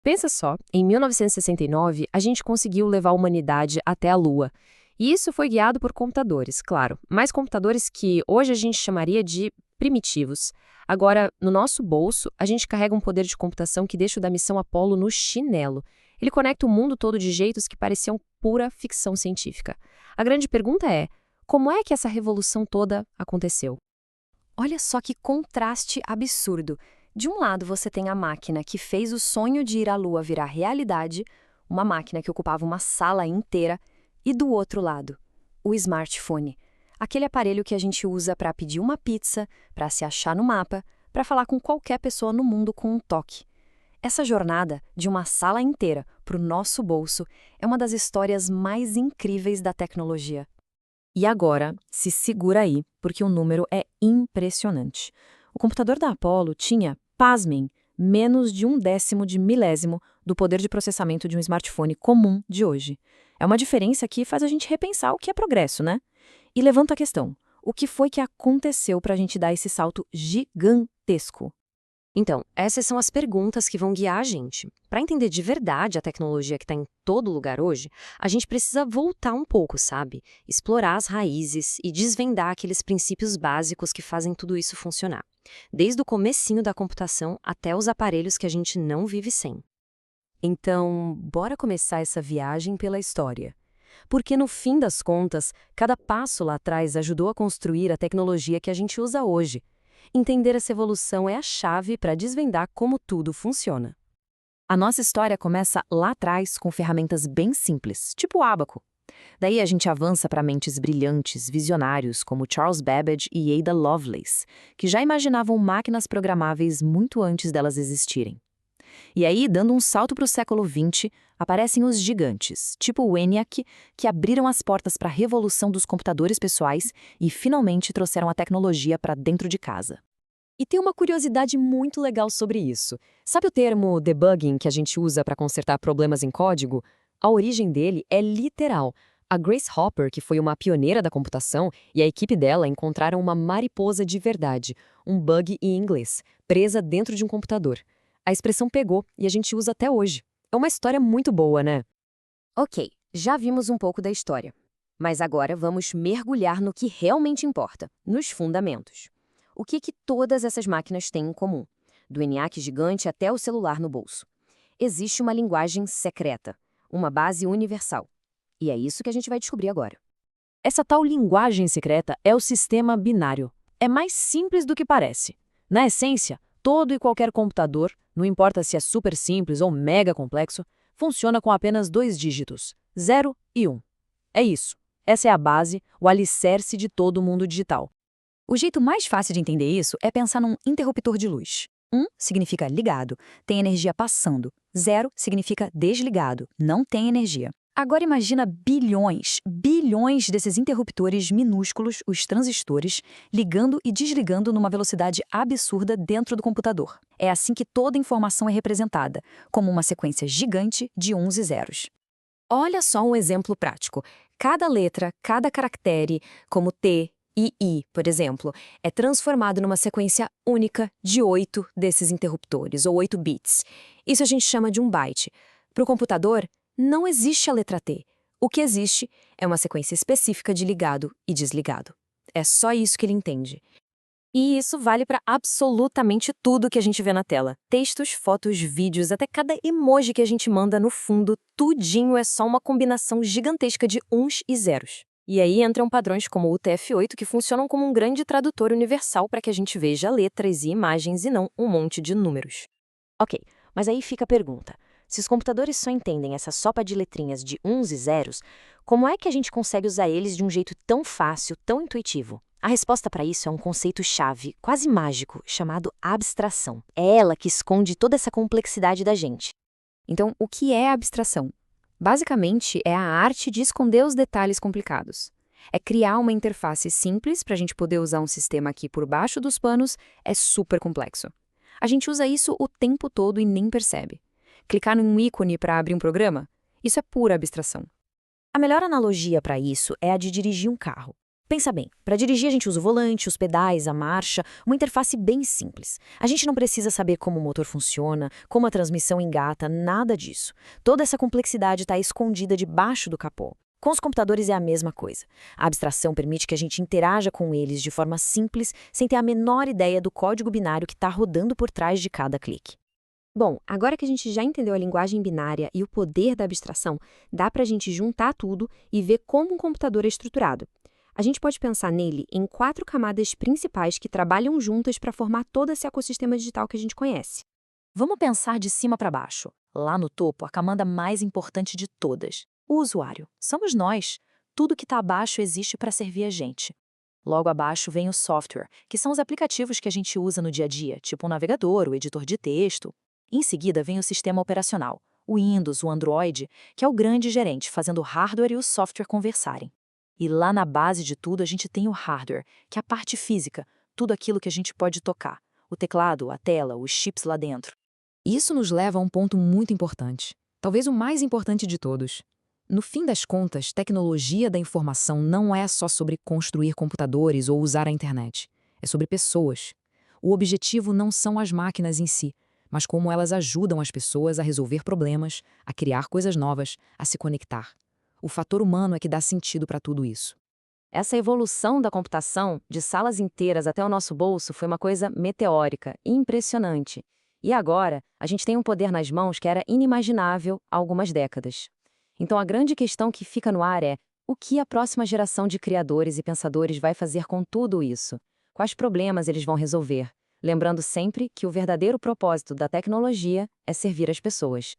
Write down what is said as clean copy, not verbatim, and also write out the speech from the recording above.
Pensa só, em 1969, a gente conseguiu levar a humanidade até a Lua. E isso foi guiado por computadores, claro, mas computadores que hoje a gente chamaria de primitivos. Agora, no nosso bolso, a gente carrega um poder de computação que deixa o da missão Apollo no chinelo. Ele conecta o mundo todo de jeitos que pareciam pura ficção científica. A grande pergunta é, como é que essa revolução toda aconteceu? Olha só que contraste absurdo. De um lado, você tem a máquina que fez o sonho de ir à Lua virar realidade, uma máquina que ocupava uma sala inteira, e do outro lado, o smartphone, aquele aparelho que a gente usa para pedir uma pizza, para se achar no mapa, para falar com qualquer pessoa no mundo com um toque. Essa jornada, de uma sala inteira para o nosso bolso, é uma das histórias mais incríveis da tecnologia. E agora, se segura aí, porque o número é impressionante. O computador da Apollo tinha, pasmem, menos de 1/10 de milésimo do poder de processamento de um smartphone comum de hoje. É uma diferença que faz a gente repensar o que é progresso, né? E levanta a questão, o que foi que aconteceu para a gente dar esse salto gigantesco? Então, essas são as perguntas que vão guiar a gente. Para entender de verdade a tecnologia que está em todo lugar hoje, a gente precisa voltar um pouco, sabe? Explorar as raízes e desvendar aqueles princípios básicos que fazem tudo isso funcionar. Desde o comecinho da computação até os aparelhos que a gente não vive sem. Então, bora começar essa viagem pela história. Porque, no fim das contas, cada passo lá atrás ajudou a construir a tecnologia que a gente usa hoje. Entender essa evolução é a chave para desvendar como tudo funciona. A nossa história começa lá atrás com ferramentas bem simples, tipo o ábaco. Daí a gente avança para mentes brilhantes, visionários como Charles Babbage e Ada Lovelace, que já imaginavam máquinas programáveis muito antes delas existirem. E aí, dando um salto para o século XX, aparecem os gigantes, tipo o ENIAC, que abriram as portas para a revolução dos computadores pessoais e finalmente trouxeram a tecnologia para dentro de casa. E tem uma curiosidade muito legal sobre isso. Sabe o termo debugging que a gente usa para consertar problemas em código? A origem dele é literal. A Grace Hopper, que foi uma pioneira da computação, e a equipe dela encontraram uma mariposa de verdade, um bug em inglês, presa dentro de um computador. A expressão pegou e a gente usa até hoje. É uma história muito boa, né? Ok, já vimos um pouco da história. Mas agora vamos mergulhar no que realmente importa, nos fundamentos. O que todas essas máquinas têm em comum? Do ENIAC gigante até o celular no bolso. Existe uma linguagem secreta, uma base universal. E é isso que a gente vai descobrir agora. Essa tal linguagem secreta é o sistema binário. É mais simples do que parece. Na essência, todo e qualquer computador, não importa se é super simples ou mega complexo, funciona com apenas 2 dígitos, 0 e 1. É isso. Essa é a base, o alicerce de todo o mundo digital. O jeito mais fácil de entender isso é pensar num interruptor de luz. 1 significa ligado, tem energia passando. 0 significa desligado, não tem energia. Agora imagina bilhões desses interruptores minúsculos, os transistores, ligando e desligando numa velocidade absurda dentro do computador. É assim que toda informação é representada, como uma sequência gigante de uns e zeros. Olha só um exemplo prático. Cada letra, cada caractere, como T e I, por exemplo, é transformado numa sequência única de 8 desses interruptores, ou 8 bits. Isso a gente chama de um byte. Para o computador, não existe a letra T. O que existe é uma sequência específica de ligado e desligado. É só isso que ele entende. E isso vale para absolutamente tudo que a gente vê na tela. Textos, fotos, vídeos, até cada emoji que a gente manda no fundo, tudinho é só uma combinação gigantesca de uns e zeros. E aí entram padrões como o UTF-8 que funcionam como um grande tradutor universal para que a gente veja letras e imagens e não um monte de números. Ok, mas aí fica a pergunta. Se os computadores só entendem essa sopa de letrinhas de uns e zeros, como é que a gente consegue usar eles de um jeito tão fácil, tão intuitivo? A resposta para isso é um conceito-chave, quase mágico, chamado abstração. É ela que esconde toda essa complexidade da gente. Então, o que é abstração? Basicamente, é a arte de esconder os detalhes complicados. É criar uma interface simples para a gente poder usar um sistema que, por baixo dos panos, é super complexo. A gente usa isso o tempo todo e nem percebe. Clicar num ícone para abrir um programa? Isso é pura abstração. A melhor analogia para isso é a de dirigir um carro. Pensa bem, para dirigir a gente usa o volante, os pedais, a marcha, uma interface bem simples. A gente não precisa saber como o motor funciona, como a transmissão engata, nada disso. Toda essa complexidade está escondida debaixo do capô. Com os computadores é a mesma coisa. A abstração permite que a gente interaja com eles de forma simples, sem ter a menor ideia do código binário que está rodando por trás de cada clique. Bom, agora que a gente já entendeu a linguagem binária e o poder da abstração, dá para a gente juntar tudo e ver como um computador é estruturado. A gente pode pensar nele em 4 camadas principais que trabalham juntas para formar todo esse ecossistema digital que a gente conhece. Vamos pensar de cima para baixo. Lá no topo, a camada mais importante de todas. O usuário. Somos nós. Tudo que está abaixo existe para servir a gente. Logo abaixo vem o software, que são os aplicativos que a gente usa no dia a dia, tipo um navegador, o editor de texto. Em seguida vem o sistema operacional, o Windows, o Android, que é o grande gerente, fazendo o hardware e o software conversarem. E lá na base de tudo a gente tem o hardware, que é a parte física, tudo aquilo que a gente pode tocar. O teclado, a tela, os chips lá dentro. Isso nos leva a um ponto muito importante, talvez o mais importante de todos. No fim das contas, tecnologia da informação não é só sobre construir computadores ou usar a internet. É sobre pessoas. O objetivo não são as máquinas em si, mas como elas ajudam as pessoas a resolver problemas, a criar coisas novas, a se conectar. O fator humano é que dá sentido para tudo isso. Essa evolução da computação, de salas inteiras até o nosso bolso, foi uma coisa meteórica e impressionante. E agora, a gente tem um poder nas mãos que era inimaginável há algumas décadas. Então a grande questão que fica no ar é: o que a próxima geração de criadores e pensadores vai fazer com tudo isso? Quais problemas eles vão resolver? Lembrando sempre que o verdadeiro propósito da tecnologia é servir as pessoas.